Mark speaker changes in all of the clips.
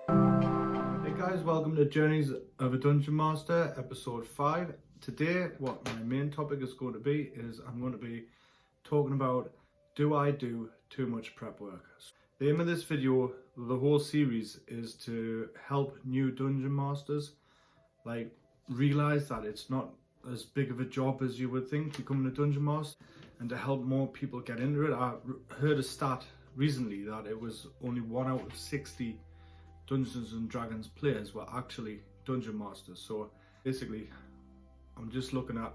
Speaker 1: Hey guys, welcome to Journeys of a Dungeon Master, episode 5. Today, what my main topic is going to be is I'm going to be talking about, do I do too much prep work? The aim of this video, the whole series, is to help new Dungeon Masters realize that it's not as big of a job as you would think becoming a Dungeon Master, and to help more people get into it. I heard a stat recently that it was only 1 out of 60 Dungeons and Dragons players were actually Dungeon Masters. So basically, I'm just looking at,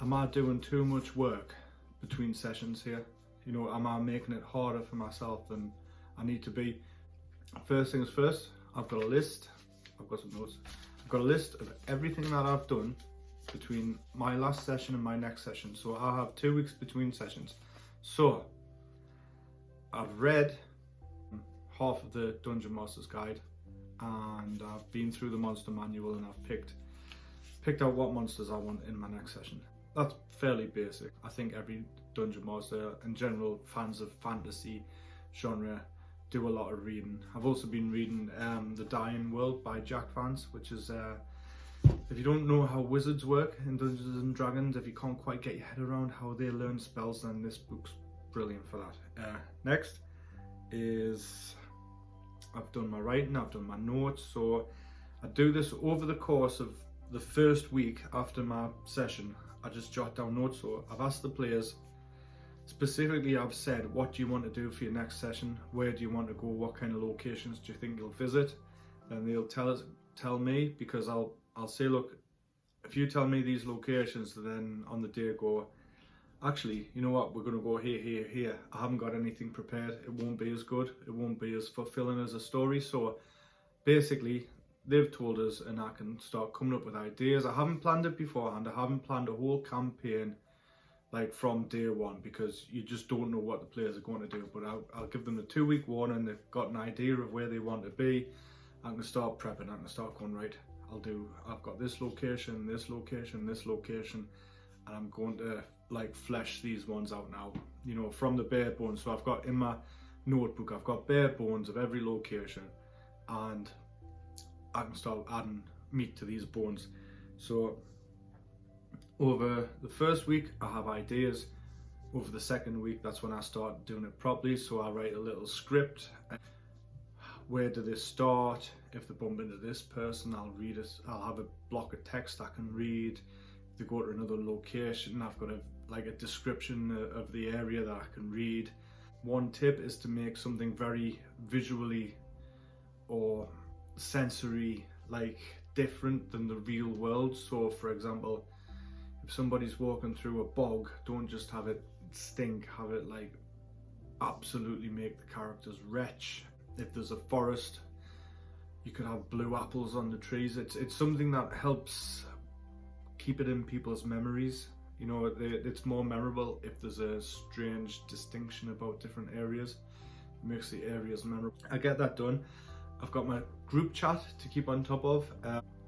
Speaker 1: am I doing too much work between sessions here? You know, am I making it harder for myself than I need to be? First things first, I've got a list. I've got some notes. I've got a list of everything that I've done between my last session and my next session. So I have 2 weeks between sessions. So I've read half of the Dungeon Master's Guide, and I've been through the monster manual, and I've picked out what monsters I want in my next session. That's fairly basic. I think every Dungeon Master, in general, fans of fantasy genre, do a lot of reading. I've also been reading The Dying World by Jack Vance, which is, if you don't know how wizards work in Dungeons and Dragons, if you can't quite get your head around how they learn spells, then this book's brilliant for that. Next is, I've done my writing, I've done my notes. So I do this over the course of the first week after my session. I just jot down notes. So I've asked the players, specifically I've said, what do you want to do for your next session? Where do you want to go? What kind of locations do you think you'll visit? Then they'll tell me, because I'll say, look, if you tell me these locations, then on the day go, actually, you know what, we're going to go here. I haven't got anything prepared. It won't be as good. It won't be as fulfilling as a story. So basically, they've told us, and I can start coming up with ideas. I haven't planned it beforehand. I haven't planned a whole campaign from day one, because you just don't know what the players are going to do. But I'll give them a 2-week warning. They've got an idea of where they want to be. I can start prepping. I can start going, right, I've got this location, this location, this location, and I'm going to flesh these ones out now, you know, from the bare bones. So I've got in my notebook, I've got bare bones of every location, and I can start adding meat to these bones. So over the first week I have ideas. Over the second week, that's when I start doing it properly. So I write a little script. Where do they start? If they bump into this person, I'll read it. I'll have a block of text I can read. If they go to another location, I've got a description of the area that I can read. One tip is to make something very visually or sensory different than the real world. So for example, if somebody's walking through a bog, don't just have it stink, have it absolutely make the characters retch. If there's a forest, you could have blue apples on the trees. It's something that helps keep it in people's memories. You know, it's more memorable if there's a strange distinction about different areas. It makes the areas memorable. I get that done. I've got my group chat to keep on top of.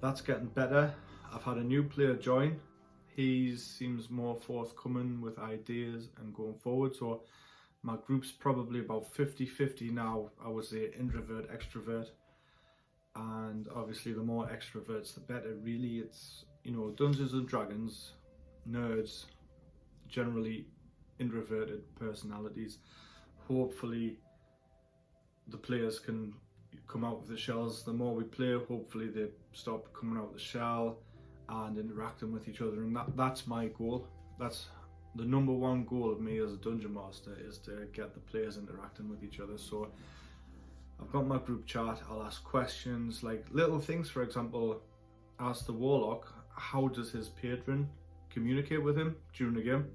Speaker 1: That's getting better. I've had a new player join. He seems more forthcoming with ideas and going forward. So my group's probably about 50-50 now. I would say introvert, extrovert. And obviously the more extroverts, the better. Really, it's, you know, Dungeons and Dragons, nerds, generally introverted personalities. Hopefully the players can come out of the shells. The more we play, hopefully they stop coming out of the shell and interacting with each other, and that's my goal. That's the number one goal of me as a Dungeon Master, is to get the players interacting with each other. So I've got my group chat. I'll ask questions, little things. For example, ask the Warlock, how does his patron communicate with him during the game?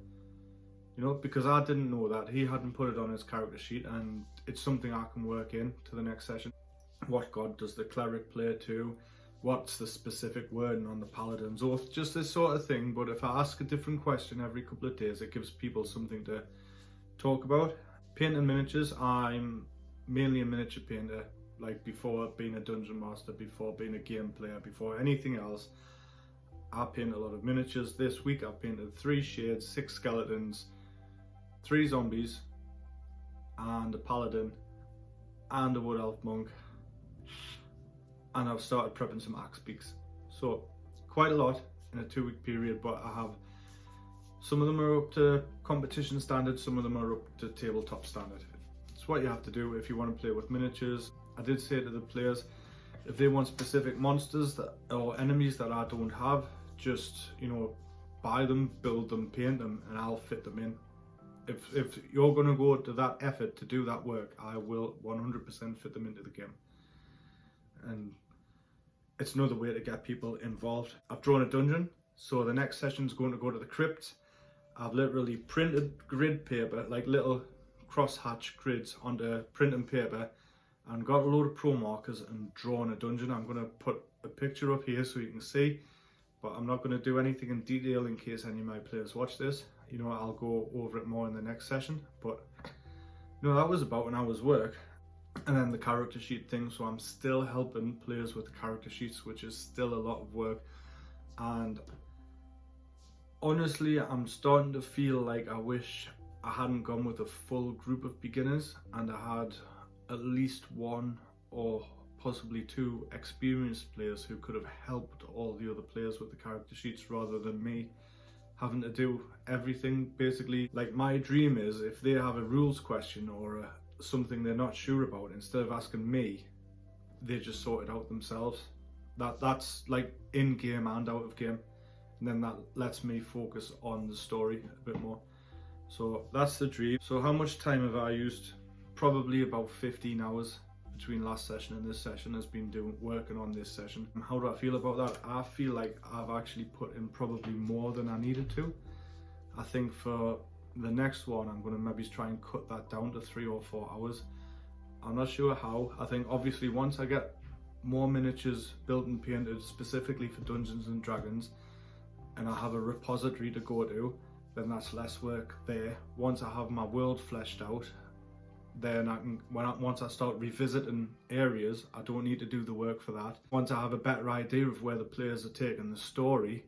Speaker 1: You know, because I didn't know that. He hadn't put it on his character sheet, and it's something I can work in to the next session. What god does the cleric play to? What's the specific wording on the Paladin's Oath? Just this sort of thing. But if I ask a different question every couple of days, it gives people something to talk about. Painting miniatures, I'm mainly a miniature painter. Before being a Dungeon Master, before being a game player, before anything else, I paint a lot of miniatures. This week I've painted 3 shades, 6 skeletons, 3 zombies, and a paladin, and a wood elf monk. and I've started prepping some axe beaks. So quite a lot in a 2-week period, but I have some of them are up to competition standard, some of them are up to tabletop standard. It's what you have to do if you want to play with miniatures. I did say to the players, if they want specific monsters or enemies that I don't have, just, you know, buy them, build them, paint them, and I'll fit them in. If you're going to go to that effort to do that work, I will 100% fit them into the game. And it's another way to get people involved. I've drawn a dungeon, so the next session is going to go to the crypt. I've literally printed grid paper, like little crosshatch grids onto printing paper, and got a load of pro markers and drawn a dungeon. I'm going to put a picture up here so you can see, but I'm not going to do anything in detail in case any of my players watch this. You know, I'll go over it more in the next session, but you know, that was about an hour's work. And then the character sheet thing, so I'm still helping players with the character sheets, which is still a lot of work. And honestly, I'm starting to feel like I wish I hadn't gone with a full group of beginners and I had at least one or possibly two experienced players who could have helped all the other players with the character sheets rather than me having to do everything. Basically, like, my dream is if they have a rules question or something they're not sure about, instead of asking me, they just sort it out themselves. That's like in game and out of game, and then that lets me focus on the story a bit more. So that's the dream. So how much time have I used? Probably about 15 hours between last session and this session has been working on this session. How do I feel about that? I feel like I've actually put in probably more than I needed to. I think for the next one I'm going to maybe try and cut that down to 3 or 4 hours. I'm not sure how. I think obviously once I get more miniatures built and painted specifically for Dungeons and Dragons and I have a repository to go to, then that's less work there. Once I have my world fleshed out, then once I start revisiting areas, I don't need to do the work for that. Once I have a better idea of where the players are taking the story,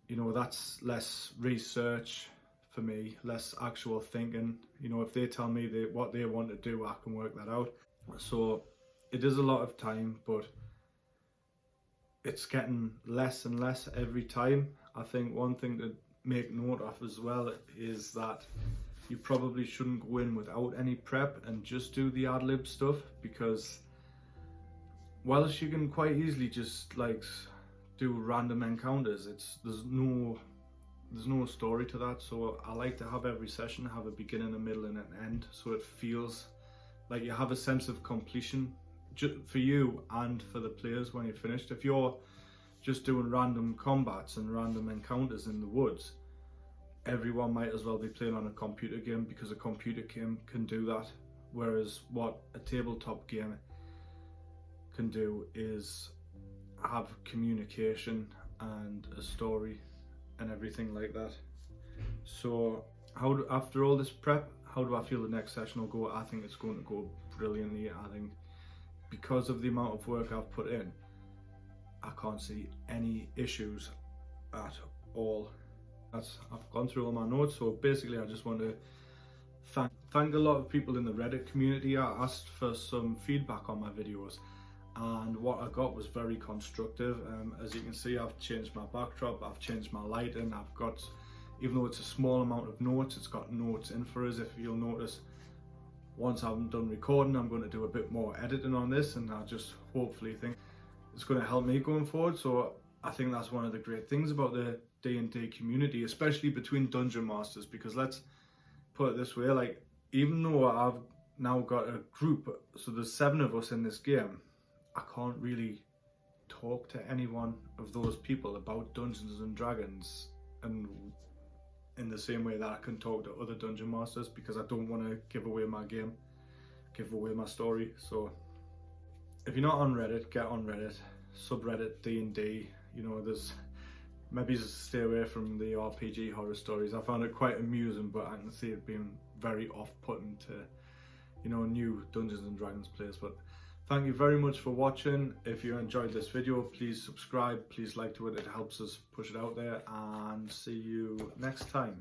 Speaker 1: you know, that's less research for me, less actual thinking. You know, if they tell me what they want to do, I can work that out. So it is a lot of time, but it's getting less and less every time. I think one thing to make note of as well is that you probably shouldn't go in without any prep and just do the ad-lib stuff, because whilst you can quite easily just like do random encounters, there's no story to that. So I like to have every session have a beginning, a middle and an end, so it feels like you have a sense of completion for you and for the players when you're finished. If you're just doing random combats and random encounters in the woods, everyone might as well be playing on a computer game, because a computer game can do that, whereas what a tabletop game can do is have communication and a story and everything like that. So after all this prep, how do I feel the next session will go? I think it's going to go brilliantly. I think because of the amount of work I've put in, I can't see any issues at all. I've gone through all my notes, so basically I just want to thank a lot of people in the Reddit community. I asked for some feedback on my videos, and what I got was very constructive. As you can see, I've changed my backdrop, I've changed my lighting, I've got, even though it's a small amount of notes, it's got notes in for us. If you'll notice, once I'm done recording, I'm going to do a bit more editing on this, and I just hopefully think it's going to help me going forward. So I think that's one of the great things about the D&D community, especially between dungeon masters, because let's put it this way, like, even though I've now got a group, so there's 7 of us in this game, I can't really talk to any one of those people about Dungeons and Dragons and in the same way that I can talk to other dungeon masters, because I don't want to give away my game, give away my story. So if you're not on Reddit, get on Reddit, subreddit D&D. You know, there's maybe just stay away from the RPG horror stories. I found it quite amusing, but I can see it being very off-putting to, you know, new Dungeons and Dragons players. But thank you very much for watching. If you enjoyed this video, please subscribe, please like to it, it helps us push it out there, and see you next time.